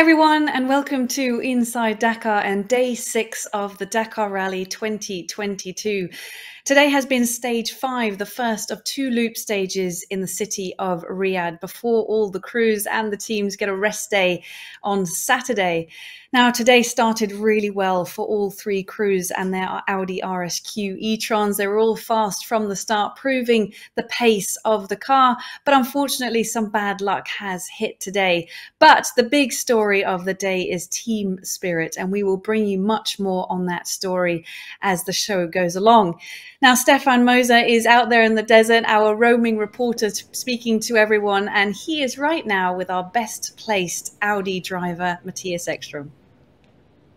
everyone, and welcome to Inside Dakar and day 6 of the Dakar Rally 2022. Today has been stage 5, the first of 2 loop stages in the city of Riyadh before all the crews and the teams get a rest day on Saturday. Now, today started really well for all 3 crews and their Audi RSQ e-trons. They were all fast from the start, proving the pace of the car. But unfortunately, some bad luck has hit today. But the big story of the day is team spirit, and we will bring you much more on that story as the show goes along. Now, Stefan Moser is out there in the desert, our roaming reporter speaking to everyone, and he is right now with our best placed Audi driver, Mattias Ekström.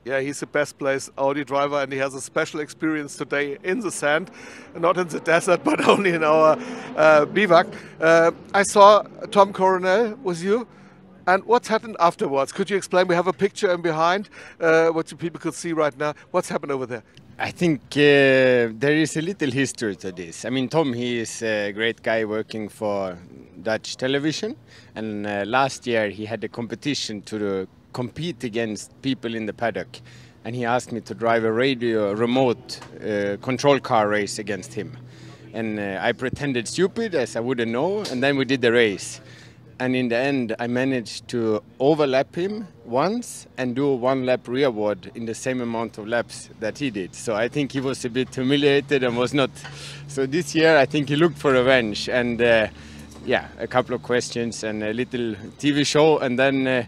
Yeah, he's the best placed Audi driver, and he has a special experience today in the sand, not in the desert, but only in our bivouac. I saw Tom Coronel with you. And what's happened afterwards? Could you explain? We have a picture in behind, what you people could see right now. What's happened over there? I think there is a little history to this. I mean, Tom, he is a great guy working for Dutch television. And last year he had a competition to compete against people in the paddock. And he asked me to drive a remote control car race against him. And I pretended stupid, as I wouldn't know. And then we did the race. And in the end, I managed to overlap him once and do 1 lap rearward in the same amount of laps that he did. So I think he was a bit humiliated and was not. So this year, I think he looked for revenge. And yeah, a couple of questions and a little TV show. And then,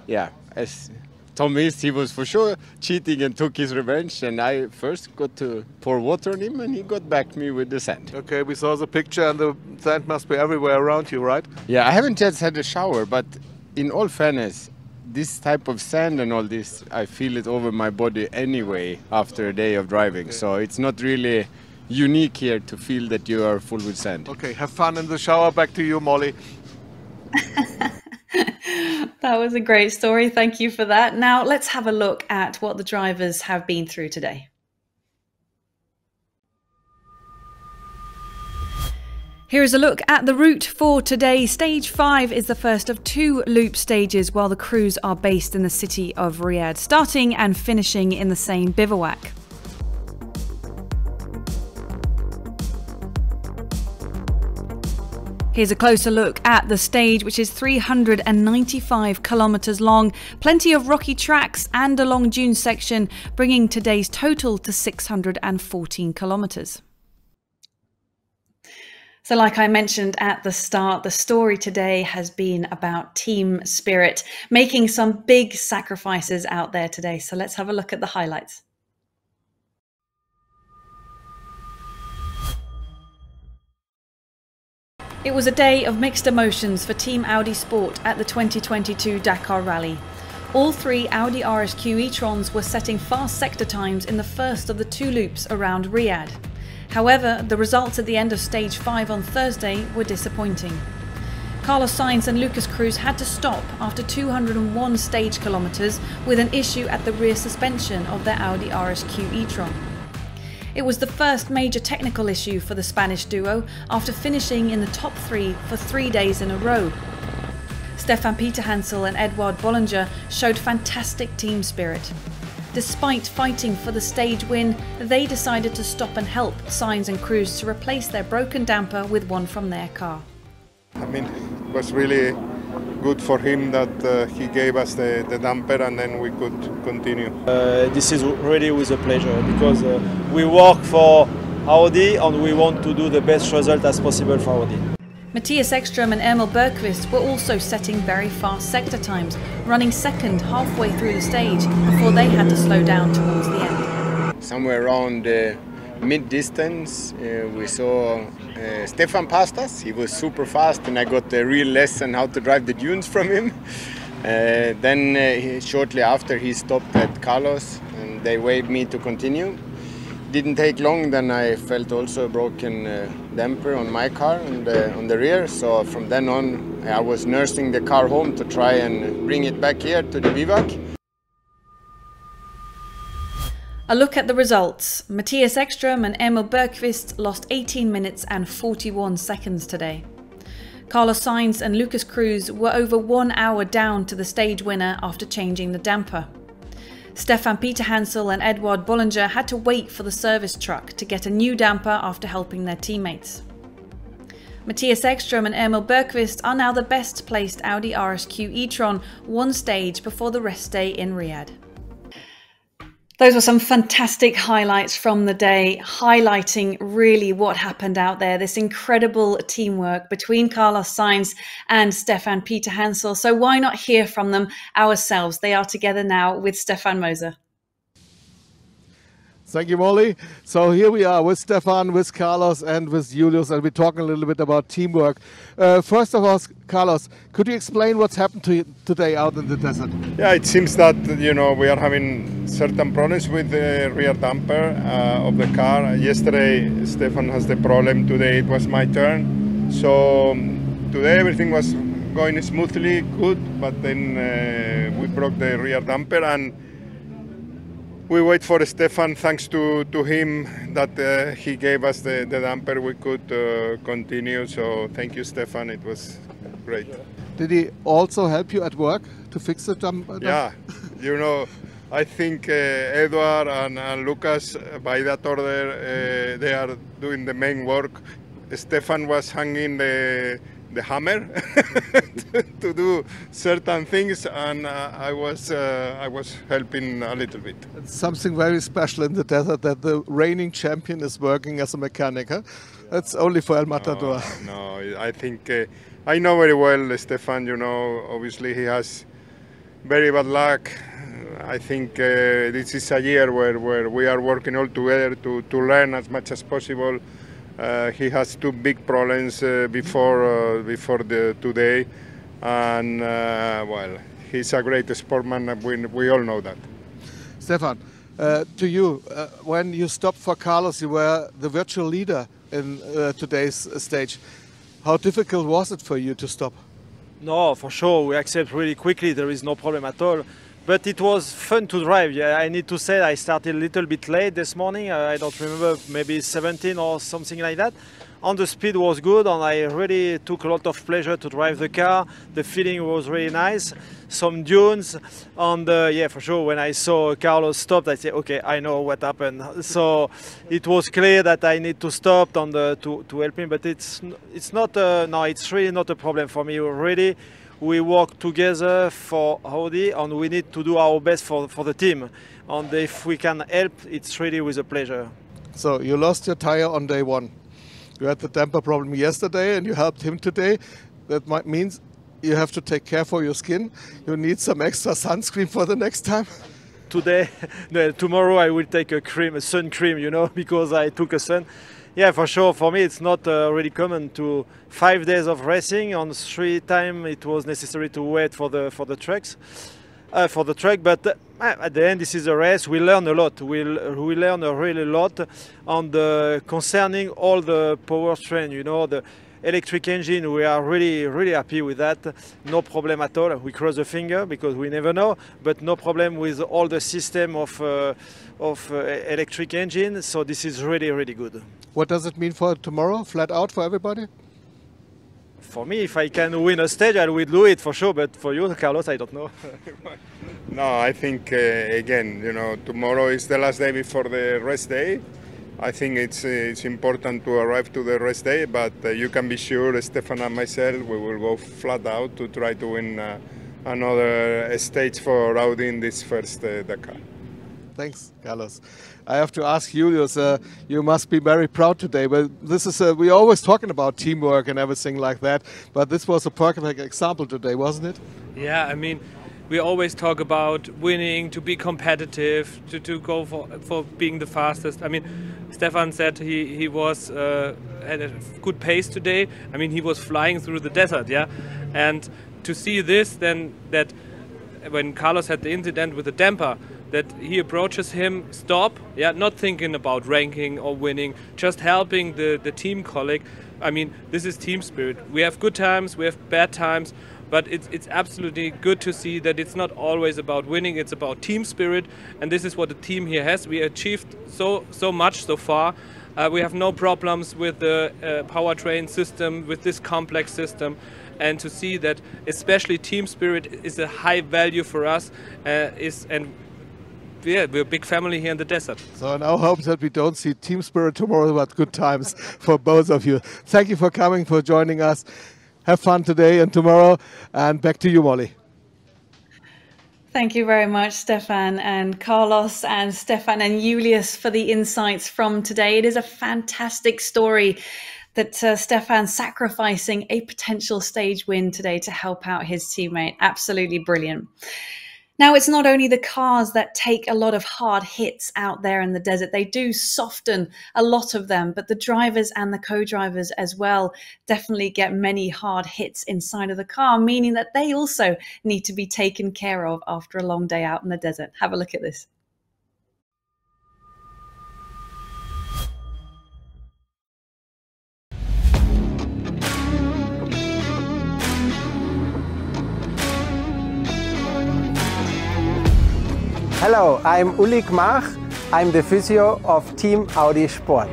yeah, as Tom is, he was for sure cheating and took his revenge. And I first got to pour water on him, and he got back me with the sand. Okay, we saw the picture, and the sand must be everywhere around you, right? Yeah, I haven't just had a shower, but in all fairness, this type of sand and all this, I feel it over my body anyway after a day of driving. Okay. So it's not really unique here to feel that you are full with sand. Okay, have fun in the shower. Back to you, Molly. That was a great story. Thank you for that. Now let's have a look at what the drivers have been through today. Here is a look at the route for today. Stage 5 is the first of 2 loop stages while the crews are based in the city of Riyadh, starting and finishing in the same bivouac. Here's a closer look at the stage, which is 395 kilometers long, plenty of rocky tracks and a long dune section, bringing today's total to 614 kilometers. So like I mentioned at the start, the story today has been about team spirit, making some big sacrifices out there today. So let's have a look at the highlights. It was a day of mixed emotions for Team Audi Sport at the 2022 Dakar Rally. All 3 Audi RSQ e-trons were setting fast sector times in the first of the 2 loops around Riyadh. However, the results at the end of stage 5 on Thursday were disappointing. Carlos Sainz and Cruz had to stop after 201 stage kilometers with an issue at the rear suspension of their Audi RSQ e-tron. It was the first major technical issue for the Spanish duo after finishing in the top 3 for 3 days in a row. Stéphane Peterhansel and Edouard Boulanger showed fantastic team spirit. Despite fighting for the stage win, they decided to stop and help Sainz and Cruz to replace their broken damper with one from their car. I mean, it was really good for him that he gave us the damper, and then we could continue. This is really with a pleasure because we work for Audi and we want to do the best result as possible for Audi. Mattias Ekström and Emil Bergkvist were also setting very fast sector times, running second halfway through the stage before they had to slow down towards the end. Somewhere around mid-distance, we saw Stefan passed us. He was super fast, and I got a real lesson how to drive the dunes from him. Then shortly after, he stopped at Carlos, and they waved me to continue. Didn't take long, then I felt also a broken damper on my car and on the rear. So from then on, I was nursing the car home to try and bring it back here to the bivouac. A look at the results. Mattias Ekström and Emil Bergkvist lost 18 minutes and 41 seconds today. Carlos Sainz and Cruz were over 1 hour down to the stage winner after changing the damper. Stéphane Peterhansel and Edouard Boulanger had to wait for the service truck to get a new damper after helping their teammates. Mattias Ekström and Emil Bergkvist are now the best placed Audi RSQ e-tron, one stage before the rest day in Riyadh. Those were some fantastic highlights from the day, highlighting really what happened out there, this incredible teamwork between Carlos Sainz and Stéphane Peterhansel. So why not hear from them ourselves? They are together now with Stefan Moser. Thank you, Molly. So here we are with Stefan, with Carlos and with Julius, and we're talking a little bit about teamwork. First of all, Carlos, could you explain what's happened to you today out in the desert? Yeah, it seems that, you know, we are having certain problems with the rear damper of the car. Yesterday, Stefan has the problem. Today it was my turn. So today everything was going smoothly, good, but then we broke the rear damper, and we wait for Stefan. Thanks to him that he gave us the damper, we could continue. So thank you, Stefan. It was great. Did he also help you at work to fix the damper? Yeah, you know, I think Edouard and Lucas, by that order, they are doing the main work. Stefan was hanging the hammer to do certain things, and I was helping a little bit. It's something very special in the desert that the reigning champion is working as a mechanic. Huh? That's only for El Matador. No, I think I know very well Stefan. You know, obviously he has very bad luck. I think this is a year where we are working all together to learn as much as possible. He has two big problems before today, and well, he's a great sportsman. We all know that. Stefan, to you, when you stopped for Carlos, you were the virtual leader in today's stage. How difficult was it for you to stop? No, for sure, we accept really quickly. There is no problem at all. But it was fun to drive. Yeah, I need to say I started a little bit late this morning. I don't remember, maybe 17 or something like that. And the speed was good, and I really took a lot of pleasure to drive the car. The feeling was really nice. Some dunes, and yeah, for sure, when I saw Carlos stop, I said, okay, I know what happened. So it was clear that I need to stop and to help him. But it's not no, it's really not a problem for me. Really. We work together for Audi, and we need to do our best for the team. And if we can help, it's really with a pleasure. So you lost your tire on day one. You had the damper problem yesterday, and you helped him today. That means you have to take care for your skin. You need some extra sunscreen for the next time. Today, no, tomorrow I will take a sun cream, you know, because I took a sun. Yeah, for sure. For me, it's not really common to 5 days of racing. On 3 times, it was necessary to wait for the trucks, for the truck. But at the end, this is a race. We learn a lot. We learn a really lot on concerning all the powertrain. You know, the electric engine. We are really happy with that. No problem at all. We cross the finger because we never know. But no problem with all the system of electric engine. So this is really good. What does it mean for tomorrow? Flat out for everybody? For me, if I can win a stage, I will do it for sure. But for you, Carlos, I don't know. No, I think again, you know, tomorrow is the last day before the rest day. I think it's important to arrive to the rest day, but you can be sure, Stefan and myself, we will go flat out to try to win another stage for Audi in this first Dakar. Thanks, Carlos. I have to ask Julius, you must be very proud today. But this is we're always talking about teamwork and everything like that. But this was a perfect example today, wasn't it? Yeah, I mean, we always talk about winning, to be competitive, to go for being the fastest. I mean, Stefan said he was had a good pace today. I mean, he was flying through the desert, yeah. And to see this, then that when Carlos had the incident with the damper, that he approaches him, stop, yeah, not thinking about ranking or winning, just helping the team colleague. I mean, this is team spirit. We have good times, we have bad times, but it's absolutely good to see that it's not always about winning, it's about team spirit, and this is what the team here has. We achieved so much so far, We have no problems with the powertrain system, with this complex system. And to see that especially team spirit is a high value for us, yeah, we're a big family here in the desert. So now hopes that we don't see team spirit tomorrow, but good times for both of you. Thank you for coming, for joining us. Have fun today and tomorrow. And back to you, Molly. Thank you very much, Stefan and Carlos and Stefan and Julius for the insights from today. It is a fantastic story that Stefan sacrificing a potential stage win today to help out his teammate. Absolutely brilliant. Now, it's not only the cars that take a lot of hard hits out there in the desert. They do soften a lot of them, but the drivers and the co-drivers as well definitely get many hard hits inside of the car, meaning that they also need to be taken care of after a long day out in the desert. Have a look at this. Hello, I'm Uli Gmach. I'm the physio of Team Audi Sport.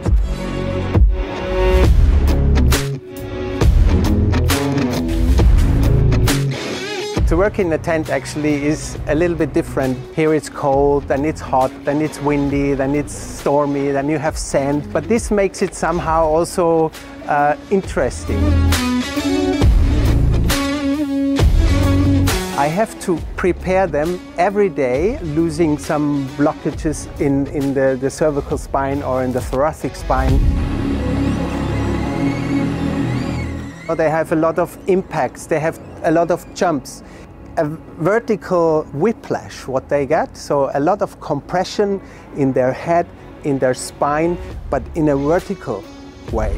To work in a tent actually is a little bit different. Here it's cold, then it's hot, then it's windy, then it's stormy, then you have sand. But this makes it somehow also interesting. I have to prepare them every day, losing some blockages in the cervical spine or in the thoracic spine. They have a lot of impacts, they have a lot of jumps. A vertical whiplash, what they get, so a lot of compression in their head, in their spine, but in a vertical way.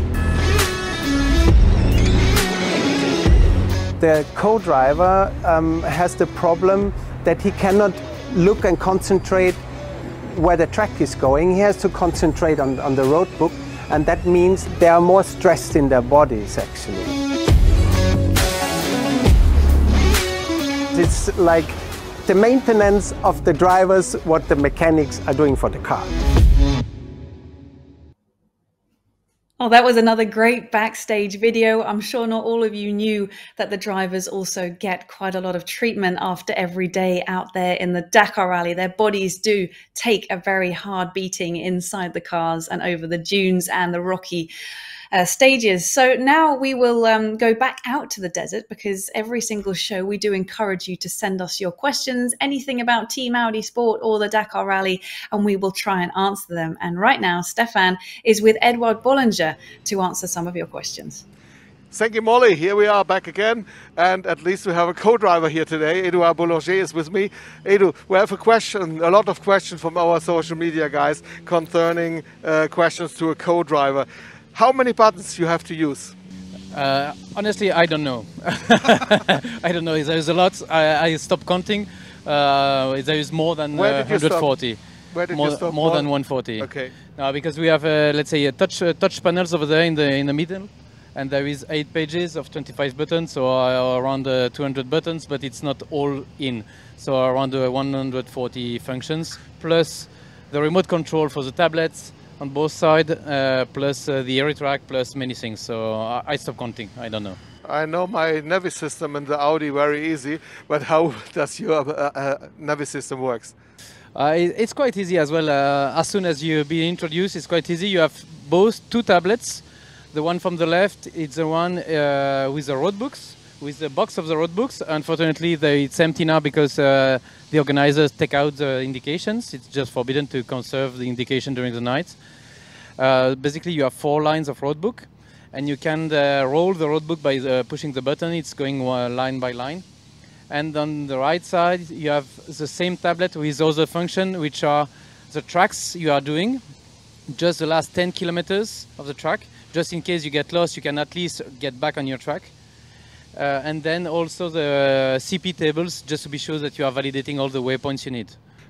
The co-driver has the problem that he cannot look and concentrate where the track is going. He has to concentrate on the road book, and that means they are more stressed in their bodies actually. It's like the maintenance of the drivers, what the mechanics are doing for the car. Oh, that was another great backstage video. I'm sure not all of you knew that the drivers also get quite a lot of treatment after every day out there in the Dakar Rally. Their bodies do take a very hard beating inside the cars and over the dunes and the rocky stages. So now we will go back out to the desert, because every single show we do encourage you to send us your questions, anything about Team Audi Sport or the Dakar Rally, and we will try and answer them. And right now, Stefan is with Edouard Boulanger to answer some of your questions. Thank you, Molly. Here we are back again, and at least we have a co-driver here today. Edouard Boulanger is with me. Edu, we have a lot of questions from our social media guys concerning questions to a co-driver. How many buttons you have to use? Honestly, I don't know. I don't know. There's a lot. I stopped counting. There is more than 140. Where did you stop? More than 140. Okay. Now, because we have, let's say, a touch panels over there in the middle, and there is 8 pages of 25 buttons, so around 200 buttons, but it's not all in. So around 140 functions, plus the remote control for the tablets on both sides, plus the air track, plus many things. So I stopped counting. I don't know. I know my Navi system in the Audi very easy, but how does your Navi system works? It's quite easy as well. As soon as you be introduced, it's quite easy. You have both 2 tablets. The one from the left, it's the one with the road books, with the box of the road books. Unfortunately, it's empty now because the organizers take out the indications. It's just forbidden to conserve the indication during the night. Basically, you have 4 lines of road book, and you can roll the road book by pushing the button. It's going line by line. And on the right side, you have the same tablet with other functions, which are the tracks you are doing, just the last 10 kilometers of the track. Just in case you get lost, you can at least get back on your track. And then also the CP tables, just to be sure that you are validating all the waypoints you need.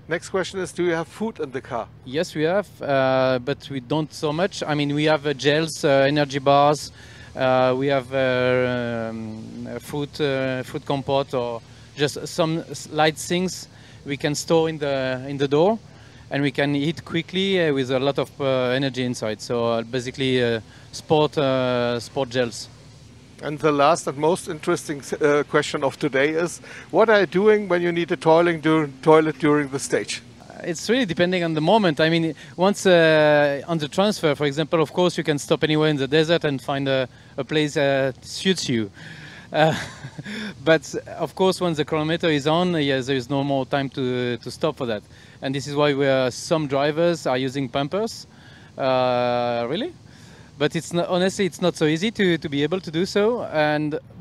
Next question is, do you have food in the car? Yes, we have, but we don't so much. I mean, we have gels, energy bars, we have fruit compote, or just some light things we can store in the door. and we can eat quickly with a lot of energy inside. So basically sport gels. And the last and most interesting question of today is, what are you doing when you need a toilet during the stage? It's really depending on the moment. I mean, once on the transfer, for example, of course, you can stop anywhere in the desert and find a place that suits you. But of course, once the chronometer is on, yes, there is no more time to stop for that. And this is why some drivers are using pumpers, really. But it's not, honestly, it's not so easy to be able to do so.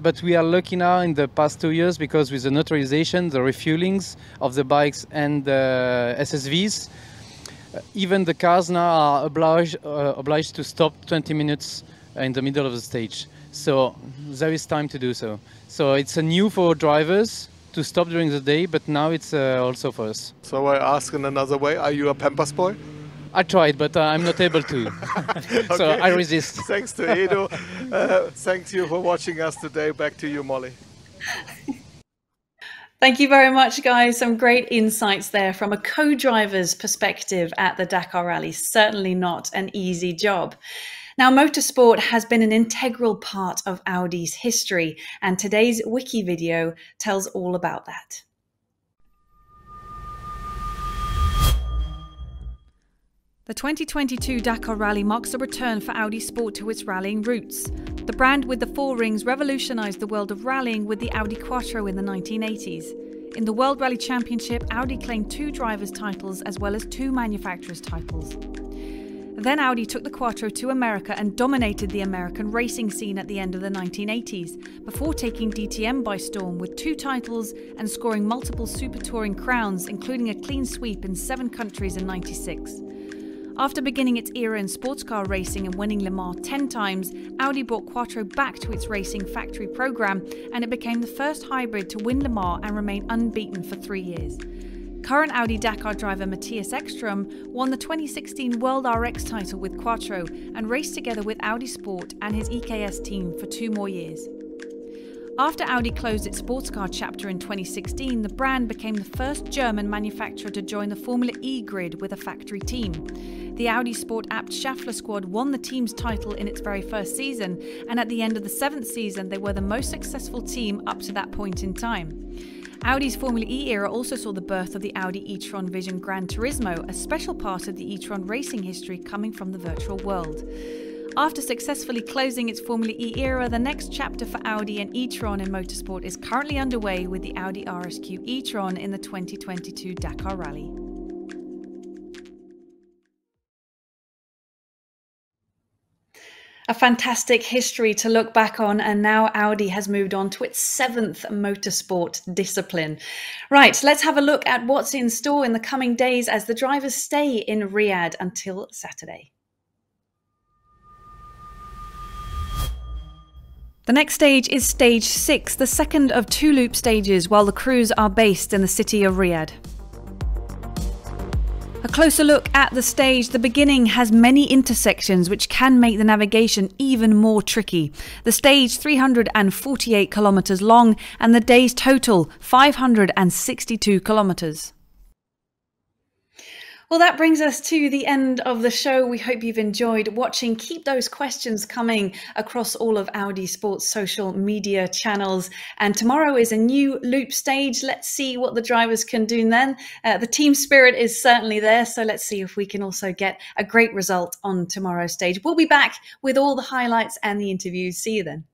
But we are lucky now in the past 2 years, because with the notarization, the refuelings of the bikes and the SSVs, even the cars now are obliged to stop 20 minutes in the middle of the stage. So there is time to do so. So it's new for drivers to stop during the day, but now it's also for us. So I ask in another way, are you a Pampers boy? I tried, but I'm not able to. Okay. So I resist. Thanks to Edo. Thanks you for watching us today. Back to you, Molly. Thank you very much, guys. Some great insights there from a co-driver's perspective at the Dakar Rally. Certainly not an easy job. Now, motorsport has been an integral part of Audi's history, and today's wiki video tells all about that. The 2022 Dakar Rally marks a return for Audi Sport to its rallying roots. The brand with the 4 rings revolutionised the world of rallying with the Audi Quattro in the 1980s. In the World Rally Championship, Audi claimed 2 drivers' titles as well as 2 manufacturers' titles. Then Audi took the Quattro to America and dominated the American racing scene at the end of the 1980s, before taking DTM by storm with 2 titles and scoring multiple Super Touring crowns, including a clean sweep in 7 countries in '96. After beginning its era in sports car racing and winning Le Mans 10 times, Audi brought Quattro back to its racing factory program, and it became the first hybrid to win Le Mans and remain unbeaten for 3 years. Current Audi Dakar driver Mattias Ekström won the 2016 World RX title with Quattro and raced together with Audi Sport and his EKS team for 2 more years. After Audi closed its sports car chapter in 2016, the brand became the first German manufacturer to join the Formula E grid with a factory team. The Audi Sport Abt Schaffler squad won the team's title in its very first season, and at the end of the 7th season, they were the most successful team up to that point in time. Audi's Formula E era also saw the birth of the Audi e-tron Vision Gran Turismo, a special part of the e-tron racing history coming from the virtual world. After successfully closing its Formula E era, the next chapter for Audi and e-tron in motorsport is currently underway with the Audi RSQ e-tron in the 2022 Dakar Rally. A fantastic history to look back on, and now Audi has moved on to its 7th motorsport discipline. Right, let's have a look at what's in store in the coming days as the drivers stay in Riyadh until Saturday. The next stage is stage 6, the second of 2 loop stages, while the Cruz are based in the city of Riyadh. A closer look at the stage. The beginning has many intersections which can make the navigation even more tricky. The stage 348 kilometers long and the day's total 562 kilometers. Well, that brings us to the end of the show. We hope you've enjoyed watching. Keep those questions coming across all of Audi Sports social media channels. And tomorrow is a new loop stage. Let's see what the drivers can do then. The team spirit is certainly there. So let's see if we can also get a great result on tomorrow's stage. We'll be back with all the highlights and the interviews. See you then.